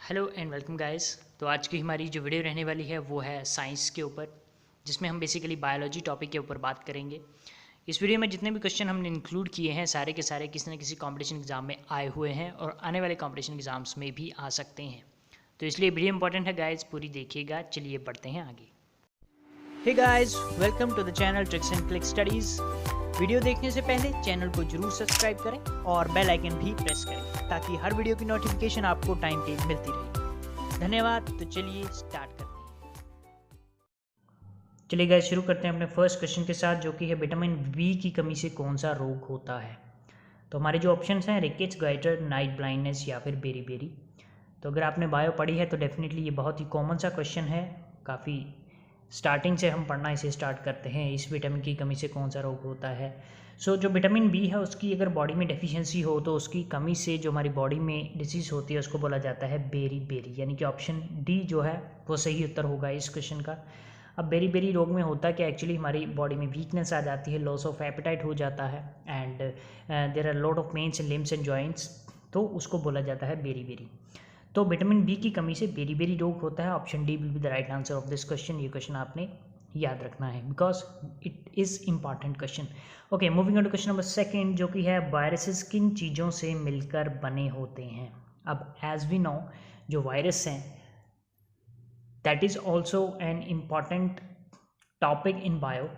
Hello and welcome guys. तो आज की हमारी जो वीडियो रहने वाली है वो है साइंस के ऊपर, जिसमें हम बेसिकली बायोलॉजी टॉपिक के ऊपर बात करेंगे। इस वीडियो में जितने भी क्वेश्चन हमने इंक्लूड किए हैं सारे के सारे किसी न किसी कंपटीशन एग्जाम में आए हुए हैं और आने वाले कंपटीशन एग्जाम्स में भी आ सकते हैं। तो इसलिए वीडियो इंपॉर्टेंट है गाइस, पूरी देखिएगा। चलिए बढ़ते हैं आगे। Hey guys, welcome to the channel tricks and click studies. Video देखने से पहले चैनल को जरूर सब्सक्राइब करें और बेल आइकन भी प्रेस करें ताकि हर वीडियो की नोटिफिकेशन आपको टाइम पे मिलती रहे। धन्यवाद। तो चलिए स्टार्ट करते हैं। चलिए गाइस, शुरू करते हैं अपने फर्स्ट क्वेश्चन के साथ, जो कि है विटामिन बी की कमी से कौन सा रोग होता है। तो हमारे जो ऑप्शंस हैं रिकेट्स, गाइटर, नाइट ब्लाइंडनेस या फिर बेरी बेरी। तो अगर आपने बायो पढ़ी है तो डेफिनेटली ये बहुत ही कॉमन सा क्वेश्चन है। काफ़ी स्टार्टिंग से हम पढ़ना इसे स्टार्ट करते हैं, इस विटामिन की कमी से कौन सा रोग होता है। जो विटामिन बी है उसकी अगर बॉडी में डेफिशिएंसी हो तो उसकी कमी से जो हमारी बॉडी में डिसीज़ होती है उसको बोला जाता है बेरी बेरी, यानी कि ऑप्शन डी जो है वो सही उत्तर होगा इस क्वेश्चन का। अब बेरी बेरी रोग में होता है कि एक्चुअली हमारी बॉडी में वीकनेस आ जाती है, लॉस ऑफ एपेटाइट हो जाता है and there are lot of pains in limbs and joints, तो उसको बोला जाता है बेरी बेरी। तो विटामिन बी की कमी से बेरी बेरी रोग होता है। Option D will be the right answer of this question. ये क्वेश्चन आपने याद रखना है because it is important question. Okay, moving on to question number second, जो कि है वायरसेस किन चीज़ों से मिलकर बने होते हैं। अब एज वी नो, जो वायरस हैं that is also an important topic in bio.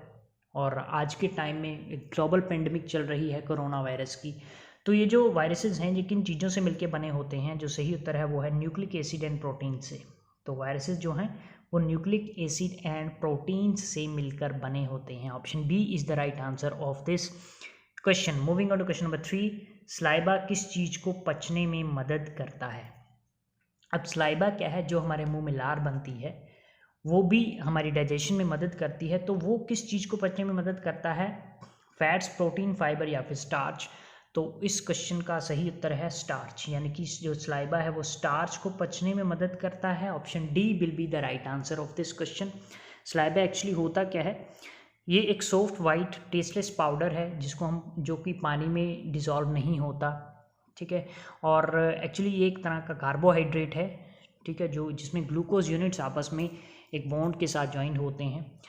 और आज के टाइम में एक ग्लोबल पेंडेमिक चल रही है कोरोना वायरस की। तो ये जो वायरसेस हैं ये किन चीज़ों से मिलकर बने होते हैं, जो सही उत्तर है वो है न्यूक्लिक एसिड एंड प्रोटीन से। तो वायरसेस जो हैं वो न्यूक्लिक एसिड एंड प्रोटीन्स से मिलकर बने होते हैं। Option B is the right answer of this question. Moving on to question number 3, saliva किस चीज़ को पचने में मदद करता है। अब स्लाइबा क्या है, जो हमारे मुंह में लार बनती है वो भी हमारी डाइजेशन में मदद करती है। तो वो किस चीज़ को पचने में मदद करता है, फैट्स, प्रोटीन, फाइबर या फिर स्टार्च। तो इस क्वेश्चन का सही उत्तर है स्टार्च, यानी कि जो स्लाइबा है वो स्टार्च को पचने में मदद करता है। Option D will be the right answer of this question. स्लाइबा एक्चुअली होता क्या है, ये एक सॉफ्ट वाइट टेस्टलेस पाउडर है जिसको हम जो कि पानी में डिज़ोल्व नहीं होता, ठीक है। और एक्चुअली ये एक तरह का कार्बोहाइड्रेट है, ठीक है, जो जिसमें ग्लूकोज यूनिट्स आपस में एक बॉन्ड के साथ ज्वाइन होते हैं।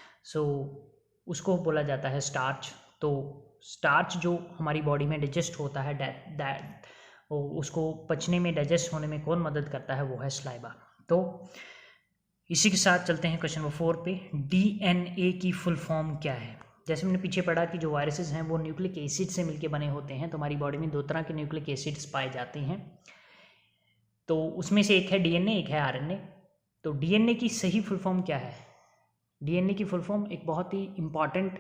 उसको बोला जाता है स्टार्च। तो स्टार्च जो हमारी बॉडी में डाइजेस्ट होता है दैट उसको पचने में, डाइजेस्ट होने में कौन मदद करता है, वो है स्लाइबा। तो इसी के साथ चलते हैं क्वेश्चन नंबर 4 पे। डीएनए की फुल फॉर्म क्या है। जैसे हमने पीछे पढ़ा कि जो वायरसेस हैं वो न्यूक्लिक एसिड से मिलकर बने होते हैं। तो हमारी बॉडी में दो तरह के न्यूक्लिक एसिड्स पाए जाते हैं, तो उसमें से एक है डीएनए, एक है आरएनए। तो डीएनए की सही फुल फॉर्म क्या है। डीएनए की फुल फॉर्म एक बहुत ही इंपॉर्टेंट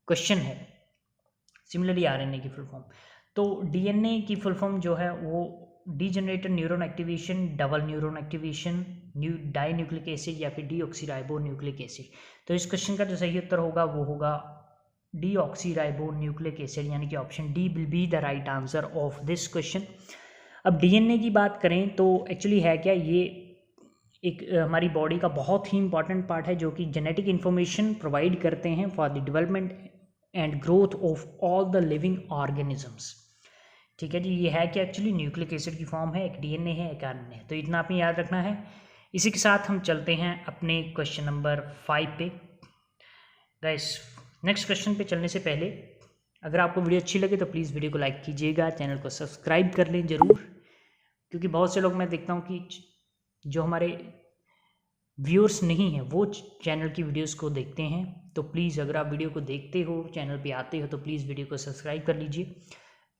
क्वेश्चन है। सिमिलरली आरएनए की फुल फॉर्म, तो डीएनए की फुल फॉर्म जो है वो degenerated neuron activation, double neuron activation, di nucleic acid या फिर डीऑक्सीराइबो न्यूक्लिक एसिड। तो इस क्वेश्चन का जो सही उत्तर होगा वो होगा डीऑक्सीराइबो न्यूक्लिक एसिड, यानी कि option D will be the right answer of this question. अब डीएनए की बात करें तो एक्चुअली है क्या, ये एक हमारी बॉडी का बहुत ही इंपॉर्टेंट पार्ट है जो कि जेनेटिक इन्फॉर्मेशन प्रोवाइड करते हैं for the development and growth of all the living organisms, ठीक है जी। ये है कि एक्चुअली न्यूक्लिक एसिड की फॉर्म है, एक डीएनए है, एक आरएनए है। तो इतना आपने याद रखना है। इसी के साथ हम चलते हैं अपने क्वेश्चन नंबर 5 पे। गाइस, नेक्स्ट क्वेश्चन पे चलने से पहले अगर आपको वीडियो अच्छी लगे तो प्लीज़ वीडियो को लाइक कीजिएगा, चैनल को सब्सक्राइब कर लें ज़रूर, क्योंकि बहुत से लोग मैं देखता हूँ कि जो हमारे व्यूअर्स नहीं हैं वो चैनल की वीडियोस को देखते हैं। तो प्लीज़ अगर आप वीडियो को देखते हो, चैनल पे आते हो, तो प्लीज़ वीडियो को सब्सक्राइब कर लीजिए,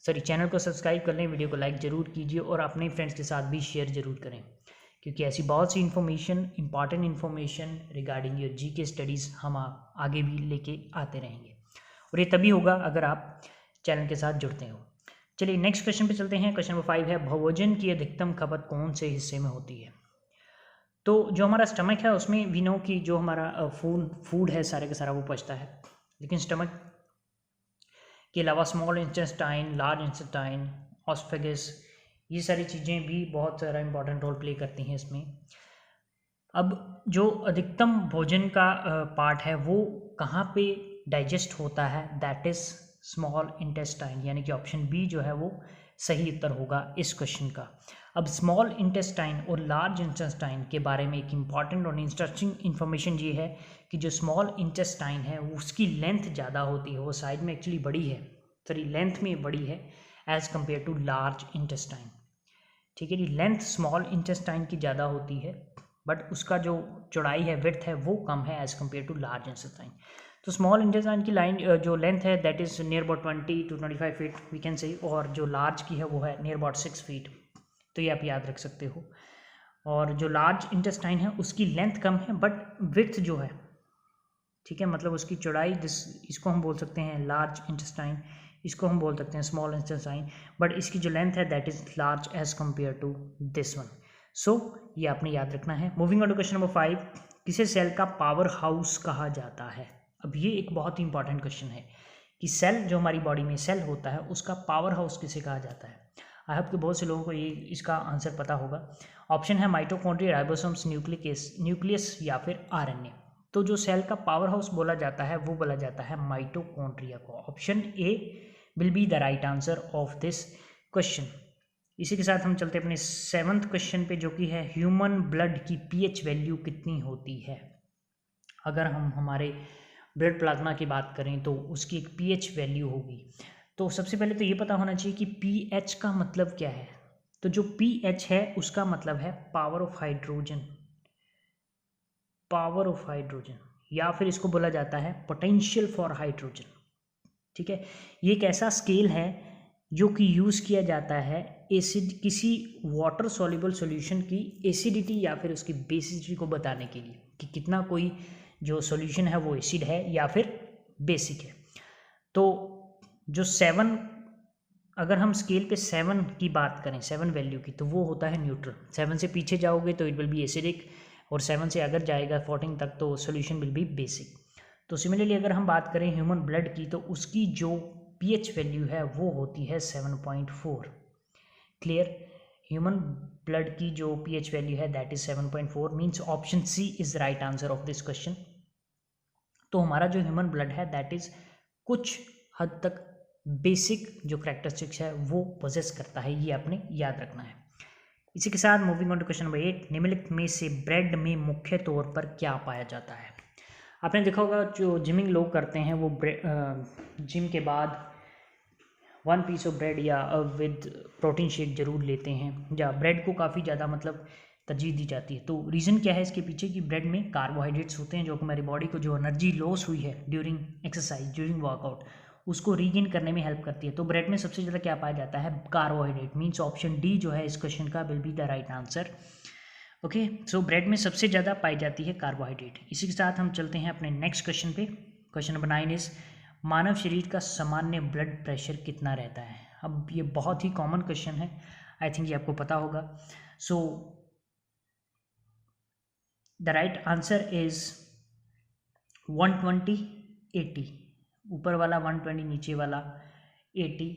चैनल को सब्सक्राइब कर लें, वीडियो को लाइक ज़रूर कीजिए और अपने फ्रेंड्स के साथ भी शेयर ज़रूर करें, क्योंकि ऐसी बहुत सी information, important information regarding your GK studies हम आगे भी लेके आते रहेंगे, और ये तभी होगा अगर आप चैनल के साथ जुड़ते हो। चलिए नेक्स्ट क्वेश्चन पे चलते हैं। क्वेश्चन नंबर 5 है, भोजन की अधिकतम खपत कौन से हिस्से में होती है। तो जो हमारा स्टमक है उसमें वी नो कि जो हमारा फूड है सारे का सारा वो पचता है, लेकिन स्टमक के अलावा स्मॉल इंटेस्टाइन, लार्ज इंटेस्टाइन, ऑस्फेगस, ये सारी चीज़ें भी बहुत सारा इंपॉर्टेंट रोल प्ले करती हैं इसमें। अब जो अधिकतम भोजन का पार्ट है वो कहाँ पे डाइजेस्ट होता है, दैट इज़ स्मॉल इंटेस्टाइन, यानी कि ऑप्शन बी जो है वो सही उत्तर होगा इस क्वेश्चन का। अब स्मॉल इंटेस्टाइन और लार्ज इंटेस्टाइन के बारे में एक इम्पॉर्टेंट और इंटरेस्टिंग इन्फॉर्मेशन ये है कि जो स्मॉल इंटेस्टाइन है उसकी लेंथ ज़्यादा होती है, वो साइड में एक्चुअली बड़ी है, सॉरी लेंथ में बड़ी है as compare to large intestine. ठीक है जी, लेंथ स्मॉल इंटेस्टाइन की ज़्यादा होती है बट उसका जो चौड़ाई है, विड्थ है, वो कम है as compare to large intestine. तो स्मॉल इंटेस्टाइन की लाइन जो लेंथ है that is near about 20 to 25 feet we can say, और जो लार्ज की है वो है नियर अबाउट 6 फीट। तो ये आप याद रख सकते हो। और जो लार्ज इंटेस्टाइन है उसकी लेंथ कम है बट विड्थ जो है, ठीक है, मतलब उसकी चौड़ाई, इसको हम बोल सकते हैं लार्ज इंटेस्टाइन, इसको हम बोल सकते हैं स्मॉल इंटेस्टाइन, बट इसकी जो लेंथ है that is large as compare to this one. So ये आपने याद रखना है। Moving on to question number 5, किसे सेल का पावर हाउस कहा जाता है? अब ये एक बहुत ही इंपॉर्टेंट क्वेश्चन है कि सेल, जो हमारी बॉडी में सेल होता है, उसका पावर हाउस किसे कहा जाता है। आई होप कि बहुत से लोगों को ये इसका आंसर पता होगा। ऑप्शन है माइटोकॉन्ड्रिया, राइबोसोम्स, न्यूक्लियस या फिर आरएनए। तो जो सेल का पावर हाउस बोला जाता है वो बोला जाता है माइटोकॉन्ड्रिया को। Option A will be the right answer of this question. इसी के साथ हम चलते हैं अपने 7th क्वेश्चन पे, जो कि है ह्यूमन ब्लड की पीएच वैल्यू कितनी होती है। अगर हम हमारे ब्लड प्लाज्मा की बात करें तो उसकी एक पीएच वैल्यू होगी। तो सबसे पहले तो ये पता होना चाहिए कि पीएच का मतलब क्या है। तो जो पीएच है उसका मतलब है power of hydrogen, power of hydrogen, या फिर इसको बोला जाता है पोटेंशियल फॉर हाइड्रोजन। ठीक है, ये एक ऐसा स्केल है जो कि यूज़ किया जाता है किसी वाटर सॉल्युबल सॉल्यूशन की एसिडिटी या फिर उसकी बेसिसिटी को बताने के लिए कि कितना कोई जो सॉल्यूशन है वो एसिड है या फिर बेसिक है। तो जो 7, अगर हम स्केल पे 7 की बात करें, 7 वैल्यू की, तो वो होता है न्यूट्रल। 7 से पीछे जाओगे तो इट विल बी एसिडिक, और 7 से अगर जाएगा 14 तक तो सॉल्यूशन विल बी बेसिक। तो सिमिलरली अगर हम बात करें ह्यूमन ब्लड की, तो उसकी जो पीएच वैल्यू है वो होती है 7.4। क्लियर, ह्यूमन ब्लड की जो पीएच वैल्यू है that is 7.4, means option C is right answer of this question. तो हमारा जो ह्यूमन ब्लड है दैट इज कुछ हद तक बेसिक जो करैक्टरिस्टिक्स है वो पोजेस करता है, ये आपने याद रखना है। इसी के साथ moving on to question number 8, निम्नलिखित में से ब्रेड में मुख्य तौर पर क्या पाया जाता है। आपने देखा होगा जो जिमिंग लोग करते हैं वो जिम के बाद 1 पीस ऑफ ब्रेड या विद प्रोटीन शेक जरूर लेते हैं, या ब्रेड को काफ़ी ज़्यादा मतलब तरजीह दी जाती है। तो रीज़न क्या है इसके पीछे कि ब्रेड में कार्बोहाइड्रेट्स होते हैं जो हमारी बॉडी को जो एनर्जी लॉस हुई है ड्यूरिंग एक्सरसाइज, ड्यूरिंग वर्कआउट, उसको रीगेन करने में हेल्प करती है। तो ब्रेड में सबसे ज़्यादा क्या पाया जाता है? कार्बोहाइड्रेट। मीन्स ऑप्शन डी जो है इस क्वेश्चन का will be the right answer. Okay, so bread में सबसे ज़्यादा पाई जाती है कार्बोहाइड्रेट। इसी के साथ हम चलते हैं अपने नेक्स्ट क्वेश्चन पे। क्वेश्चन नंबर 9 इज मानव शरीर का सामान्य ब्लड प्रेशर कितना रहता है। अब ये बहुत ही कॉमन क्वेश्चन है, आई थिंक ये आपको पता होगा। So the right answer is 120/80, ऊपर वाला 120, नीचे वाला 80।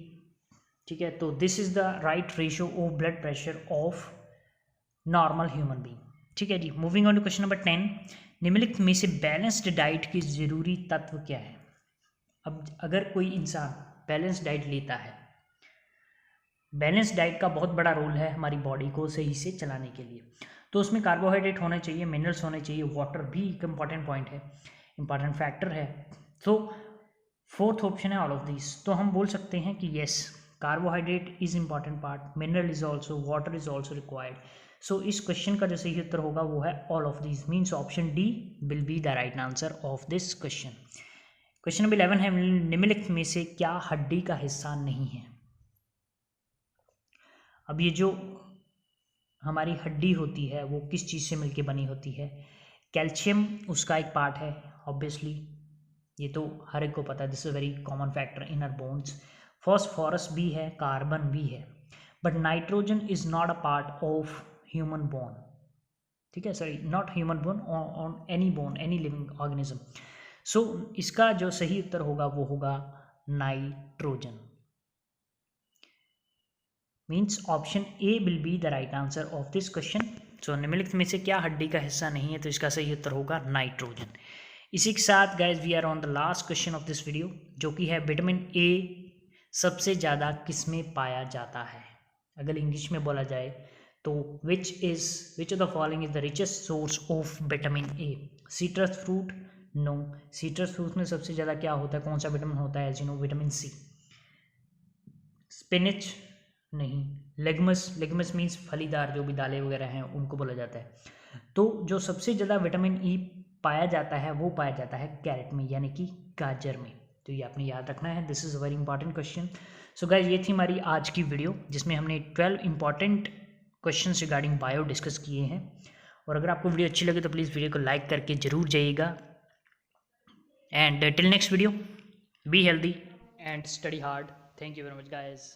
ठीक है, तो this is the right ratio of blood pressure of normal human being. ठीक है जी, moving on to question number 10, निम्नलिखित में से बैलेंस्ड डाइट के जरूरी तत्व क्या है। अब अगर कोई इंसान बैलेंस डाइट लेता है, बैलेंस डाइट का बहुत बड़ा रोल है हमारी बॉडी को सही से चलाने के लिए। तो उसमें कार्बोहाइड्रेट होने चाहिए, मिनरल्स होने चाहिए, वाटर भी एक इंपॉर्टेंट पॉइंट है, इंपॉर्टेंट फैक्टर है। तो 4th ऑप्शन है ऑल ऑफ दिस। तो हम बोल सकते हैं कि yes, carbohydrate is important part, mineral is also, water is also required. So इस क्वेश्चन का जो सही उत्तर होगा वो है all of this, means option D will be the right answer of this question. Question number 11 है निम्नलिखित में से क्या हड्डी का हिस्सा नहीं है। अब ये जो हमारी हड्डी होती है वो किस चीज़ से मिलके बनी होती है? कैल्शियम उसका एक पार्ट है ऑब्वियसली, ये तो हर एक को पता है, this is very common factor in our bones. Phosphorus भी है, कार्बन भी है, but nitrogen is not a part of human bone. ठीक है, sorry not human bone, on any bone, any living organism. So इसका जो सही उत्तर होगा वो होगा nitrogen, means option A will be the right answer of this question. So निम्नलिखित में से क्या हड्डी का हिस्सा नहीं है, तो इसका सही उत्तर होगा नाइट्रोजन। इसी के साथ guys we are on the last question of this video, जो कि है विटामिन ए सबसे ज़्यादा किस में पाया जाता है? अगर इंग्लिश में बोला जाए तो which of the following is the richest source of vitamin A? Citrus fruit? No. Citrus fruit में सबसे ज़्यादा क्या होता है, कौन सा विटामिन होता है? As you know, vitamin C. Spinach? नहीं। लेगमस मीन्स फलीदार जो भी दालें वगैरह हैं उनको बोला जाता है। तो जो सबसे ज़्यादा विटामिन ई पाया जाता है वो पाया जाता है कैरेट में, यानी कि गाजर में। तो ये आपने याद रखना है, this is a very important question. So guys, ये थी हमारी आज की वीडियो जिसमें हमने 12 important questions regarding bio discuss किए हैं। और अगर आपको वीडियो अच्छी लगे तो प्लीज़ वीडियो को लाइक करके ज़रूर जाइएगा। And till next video, be healthy and study hard. Thank you very much guys.